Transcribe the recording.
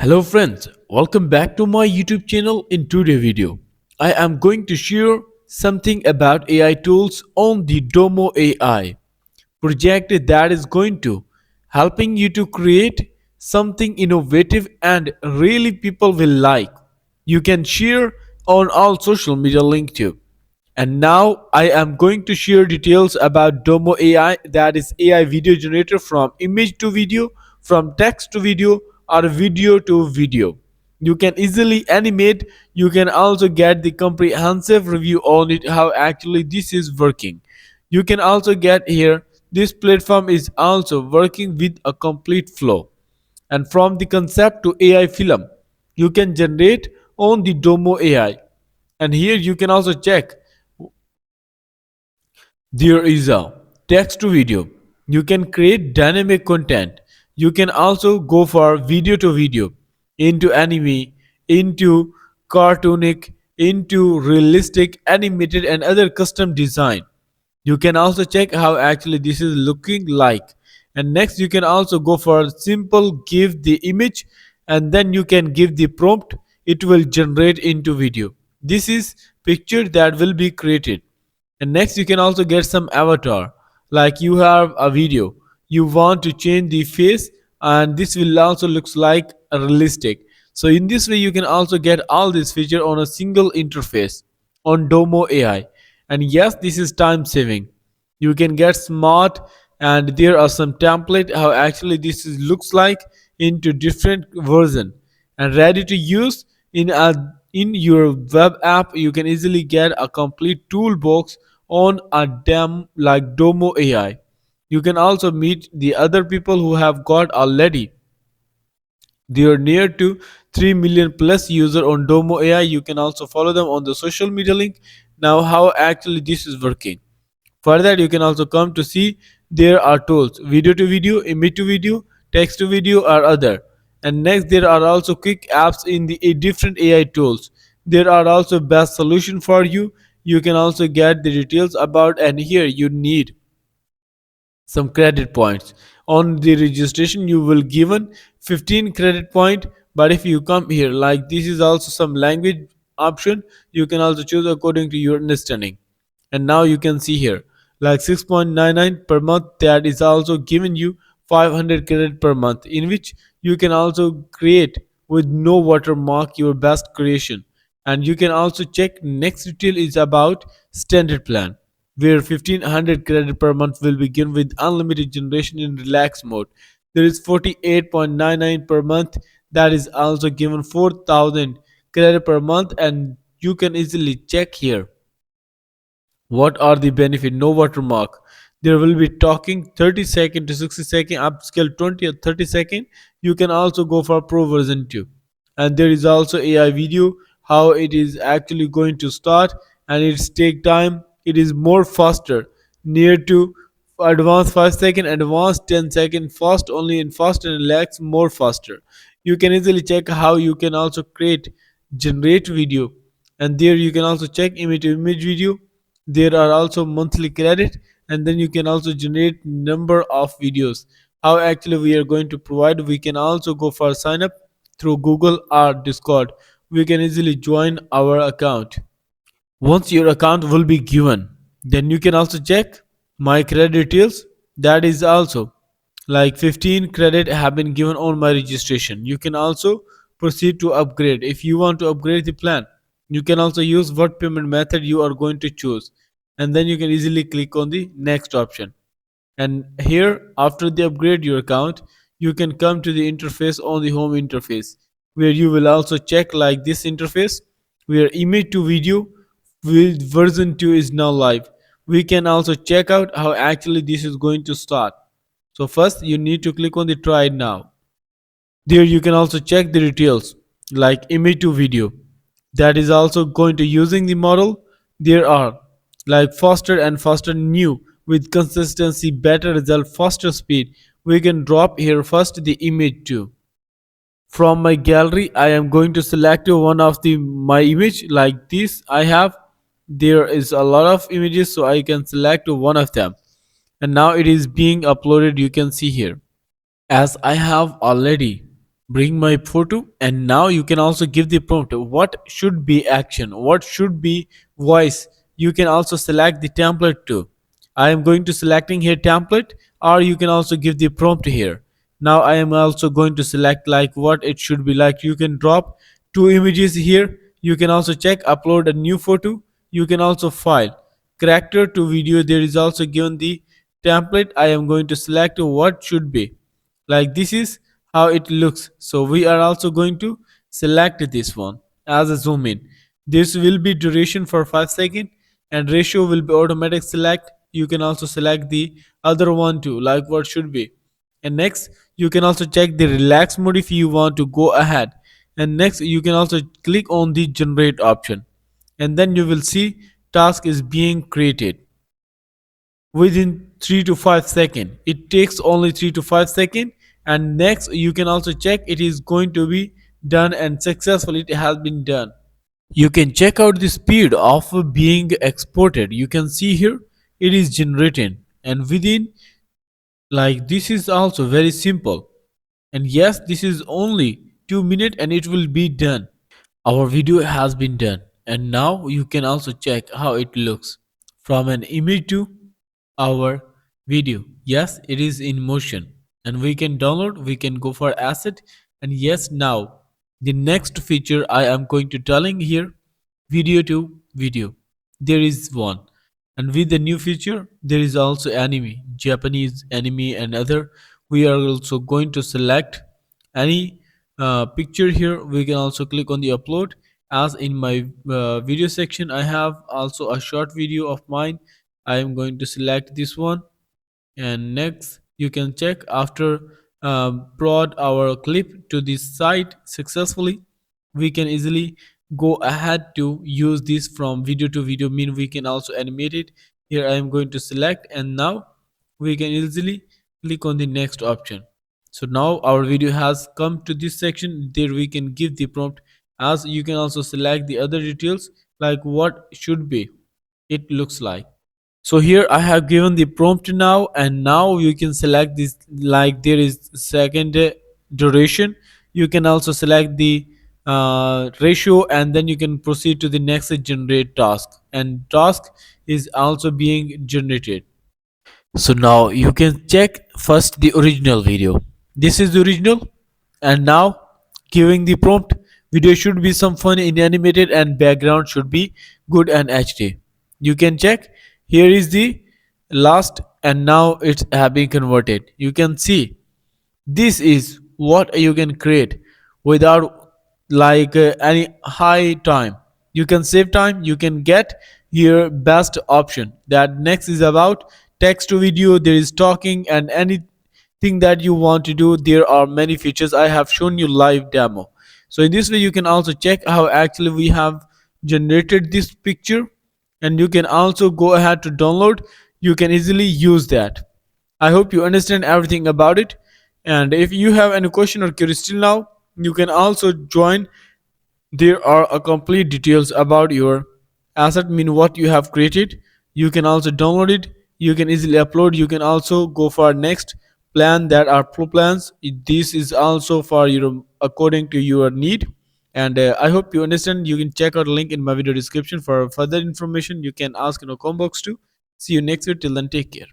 Hello friends, welcome back to my YouTube channel. In today's video, I am going to share something about AI tools on the Domo AI project that is going to helping you to create something innovative and really people will like. You can share on all social media link too. And now I am going to share details about Domo AI, that is AI video generator from image to video, from text to video, or video to video. You can easily animate. You can also get the comprehensive review on it, how actually this is working. You can also get here, this platform is also working with a complete flow. And from the concept to AI film, you can generate on the Domo AI. And here you can also check there is a text to video. You can create dynamic content. You can also go for video to video, into anime, into cartoonic, into realistic, animated, and other custom design. You can also check how actually this is looking like. And next you can also go for simple give the image, and then you can give the prompt. It will generate into video. This is picture that will be created. And next you can also get some avatar, like you have a video, you want to change the face, and this will also looks like a realistic. So in this way you can also get all this feature on a single interface on Domo AI. And yes, this is time saving. You can get smart, and there are some template how actually this is, looks like into different version and ready to use in your web app. You can easily get a complete toolbox on a dam like Domo AI. You can also meet the other people who have got already. They are near to 3 million plus user on Domo AI. You can also follow them on the social media link. Now how actually this is working. For that you can also come to see there are tools video to video, image to video, text to video or other. And next there are also quick apps in the different AI tools. There are also best solution for you. You can also get the details about, and here you need some credit points. On the registration you will given 15 credit point, but if you come here like this is also some language option, you can also choose according to your understanding. And now you can see here like 6.99 per month, that is also giving you 500 credit per month, in which you can also create with no watermark your best creation. And you can also check next detail is about standard plan, where 1500 credit per month will begin with unlimited generation in relax mode. There is 48.99 per month, that is also given 4000 credit per month. And you can easily check here what are the benefit? No watermark. There will be talking 30-second to 60-second, upscale 20 or 30-second. You can also go for pro version 2. And there is also AI video, how it is actually going to start, and it's take time. It is more faster, near to advanced 5 second, advanced 10 second, fast only in fast and relax more faster. You can easily check how you can also create generate video, and there you can also check image to image video. There are also monthly credit, and then you can also generate number of videos. How actually we are going to provide, we can also go for sign up through Google or Discord. We can easily join our account. Once your account will be given, then you can also check my credit details. That is also like 15 credit have been given on my registration. You can also proceed to upgrade. If you want to upgrade the plan, you can also use what payment method you are going to choose, and then you can easily click on the next option. And here after they upgrade your account, you can come to the interface on the home interface, where you will also check like this interface, where image to video with version 2 is now live. We can also check out how actually this is going to start. So first you need to click on the try it now. There you can also check the details like image to video, that is also going to using the model. There are like faster and faster new with consistency, better result, faster speed. We can drop here first the image too. From my gallery I am going to select one of the my image like this. I have, there is a lot of images, so I can select one of them. And now it is being uploaded, you can see here. As I have already bring my photo, and now you can also give the prompt what should be action, what should be voice. You can also select the template too. I am going to selecting here template, or you can also give the prompt here. Now I am also going to select like what it should be like. You can drop two images here. You can also check upload a new photo. You can also file character to video. There is also given the template. I am going to select what should be like. This is how it looks. So we are also going to select this one as a zoom in. This will be duration for 5 seconds, and ratio will be automatic select. You can also select the other one too, like what should be. And next you can also check the relax mode if you want to go ahead. And next you can also click on the generate option, and then you will see task is being created within 3 to 5 seconds. It takes only 3 to 5 seconds. And next you can also check it is going to be done, and successfully it has been done. You can check out the speed of being exported. You can see here it is generated, and within like this is also very simple. And yes, this is only 2 minutes and it will be done. Our video has been done, and now you can also check how it looks from an image to our video. Yes, it is in motion, and we can download, we can go for asset. And yes, now the next feature I am going to telling here, video to video. There is one, and with the new feature, there is also anime, Japanese anime, and other. We are also going to select any picture here. We can also click on the upload. As in my video section, I have also a short video of mine. I am going to select this one, and next you can check after brought our clip to this site successfully. We can easily go ahead to use this from video to video, mean we can also animate it. Here I am going to select, and now we can easily click on the next option. So now our video has come to this section. There we can give the prompt. As you can also select the other details like what should be it looks like. So here I have given the prompt now, and now you can select this like there is second duration. You can also select the ratio, and then you can proceed to the next generate task, and task is also being generated. So now you can check first the original video. This is the original, and now giving the prompt, video should be some fun in animated and background should be good and HD. You can check, here is the last, and now it's have been converted. You can see this is what you can create without like any high time. You can save time. You can get your best option. That next is about text to video. There is talking and anything that you want to do. There are many features. I have shown you live demo. So in this way you can also check how actually we have generated this picture, and you can also go ahead to download. You can easily use that. I hope you understand everything about it. And if you have any question or curiosity now, you can also join. There are a complete details about your asset, mean what you have created. You can also download it. You can easily upload. You can also go for next plan that are pro plans. This is also for your according to your need. And I hope you understand. You can check out a link in my video description for further information. You can ask in a comment box too. See you next week. Till then, take care.